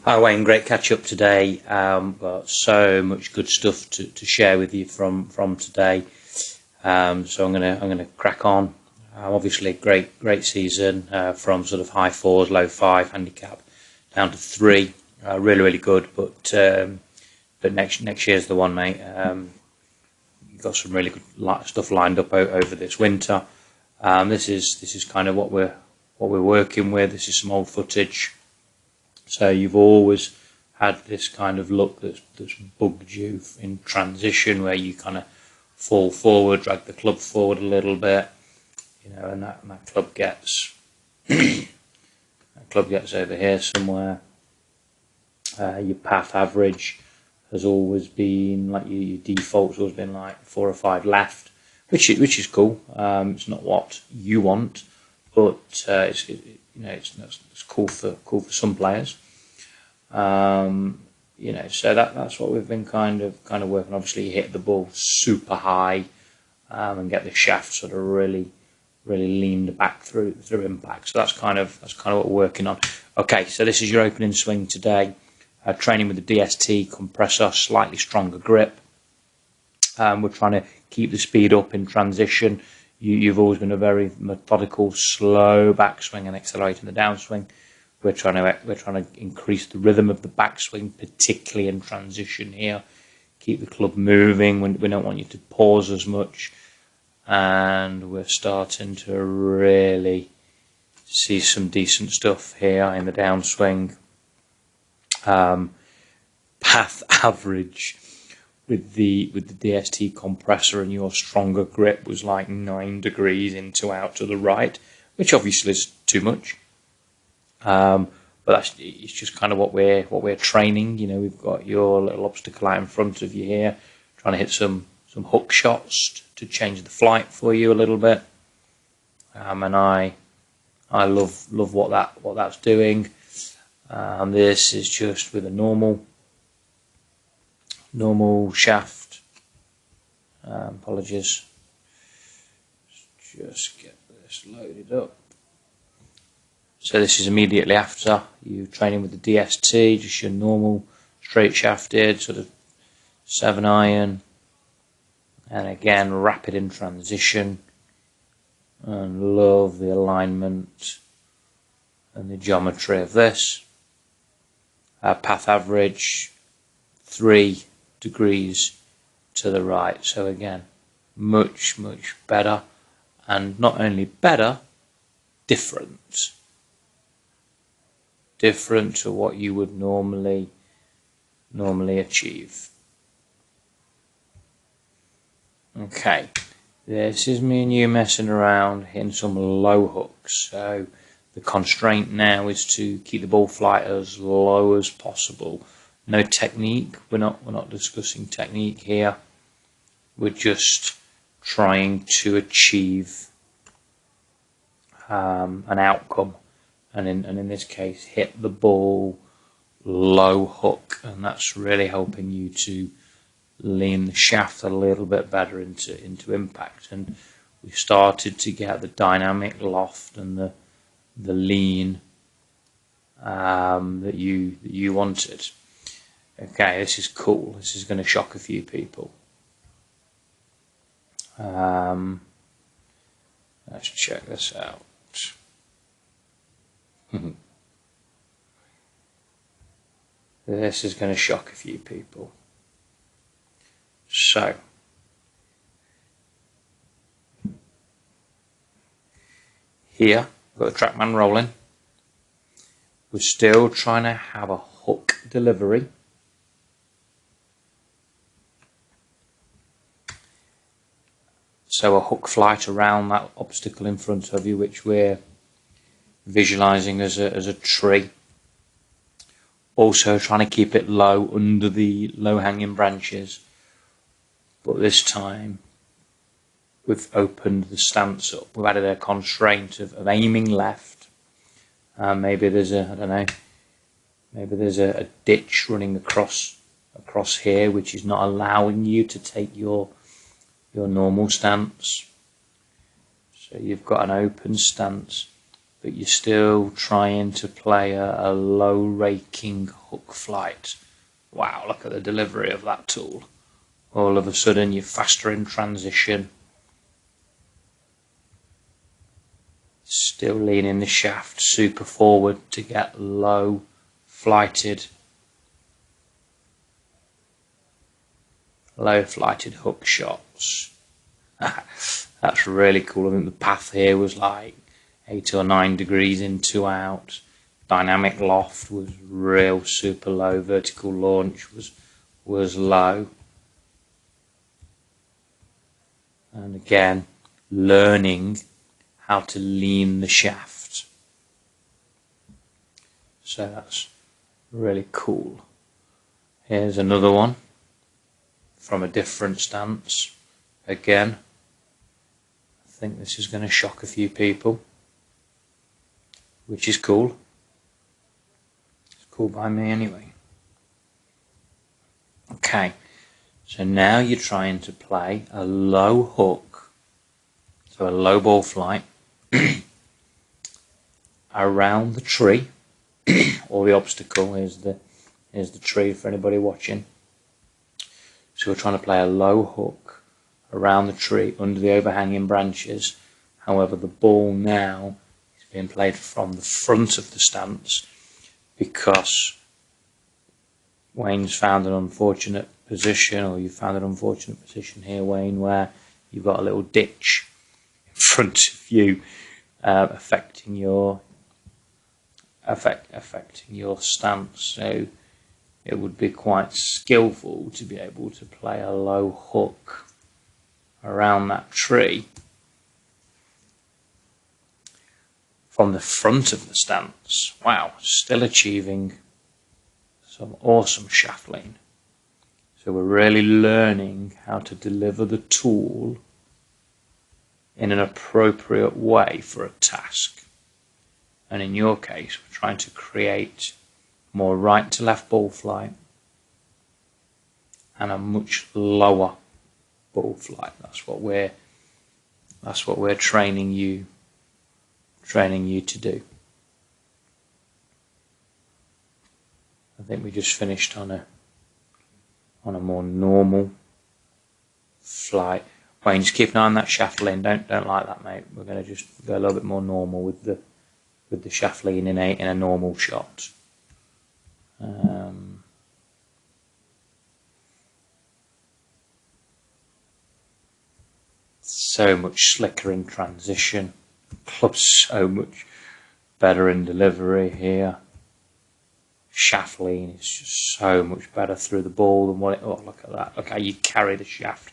Hi Wayne, great catch up today. Got so much good stuff to share with you from today. So I'm gonna crack on. Obviously, great season from sort of high fours, low five handicap down to three. Really good. But next year's the one, mate. You've got some really good stuff lined up over this winter. This is kind of what we're working with. This is some old footage. So you've always had this kind of look that's bugged you in transition, where you kind of fall forward, drag the club forward a little bit, and that club gets over here somewhere. Your path average has always been like your default's always been like 4 or 5 left, which is cool. It's not what you want, but it's cool for some players. So that's what we've been kind of working. Obviously, you hit the ball super high and get the shaft sort of really leaned back through impact. So that's kind of what we're working on. Okay, so this is your opening swing today. Training with the DST compressor, slightly stronger grip. We're trying to keep the speed up in transition. You've always been a very methodical, slow backswing and accelerating the downswing. We're trying to increase the rhythm of the backswing, particularly in transition here. Keep the club moving. We don't want you to pause as much. And we're starting to really see some decent stuff here in the downswing. Path average with the DST compressor and your stronger grip was like 9 degrees into out to the right, which obviously is too much. But it's just kind of what we're training. We've got your little obstacle out in front of you here, trying to hit some hook shots to change the flight for you a little bit. And I love what that's doing. This is just with a normal shaft. Apologies. Just get this loaded up. So this is immediately after you training with the DST, just your normal straight shafted sort of 7-iron, and again rapid in transition, and love the alignment and the geometry of this. Path average 3 degrees to the right, so again much better, and not only better, different to what you would normally achieve. Okay, this is me and you messing around, hitting some low hooks. So the constraint now is to keep the ball flight as low as possible. No technique. We're not discussing technique here. We're just trying to achieve an outcome. And in this case, hit the ball low hook, and that's really helping you to lean the shaft a little bit better into impact. And we started to get the dynamic loft and the lean that you wanted. Okay, this is cool. This is going to shock a few people. Let's check this out. This is going to shock a few people. So, here, we've got the TrackMan rolling. We're still trying to have a hook delivery. So a hook flight around that obstacle in front of you, which we're visualizing as a tree. Also trying to keep it low under the low hanging branches, but this time we've opened the stance up. We've added a constraint of aiming left. Maybe there's a ditch running across here, which is not allowing you to take your normal stance. So you've got an open stance but you're still trying to play a low raking hook flight. Wow, look at the delivery of that tool. All of a sudden you're faster in transition. Still leaning the shaft super forward to get low flighted hook shots. That's really cool. I think the path here was like 8 or 9 degrees in, 2 out. Dynamic loft was real super low. Vertical launch was low. And again, learning how to lean the shaft. So that's really cool. Here's another one from a different stance. Again, I think this is going to shock a few people, which is cool. It's cool by me anyway. Okay, so now you're trying to play a low hook, so a low ball flight, around the tree, or the obstacle is the tree for anybody watching. So we're trying to play a low hook around the tree under the overhanging branches. However, the ball now is being played from the front of the stance because Wayne's found an unfortunate position, or you found an unfortunate position here, Wayne, where you've got a little ditch in front of you, affecting your stance. So it would be quite skillful to be able to play a low hook around that tree from the front of the stance. Wow, still achieving some awesome shaft lean. So we're really learning how to deliver the tool in an appropriate way for a task. And in your case, we're trying to create more right to left ball flight and a much lower ball flight. That's what we're training you to do. I think we just finished on a more normal flight. Wayne, just keep an eye on that shaft lean. Don't like that, mate. We're going to just go a little bit more normal with the shaft lean in a normal shot. So much slicker in transition. Club's so much better in delivery here. Shaft lean is just so much better through the ball than what it. Oh, look at that! Look how you carry the shaft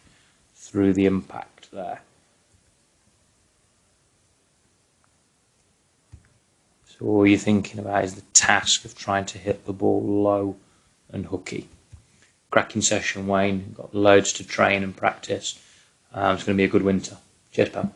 through the impact there. So all you're thinking about is the task of trying to hit the ball low and hooky. Cracking session, Wayne. Got loads to train and practice. It's going to be a good winter. Cheers, pal.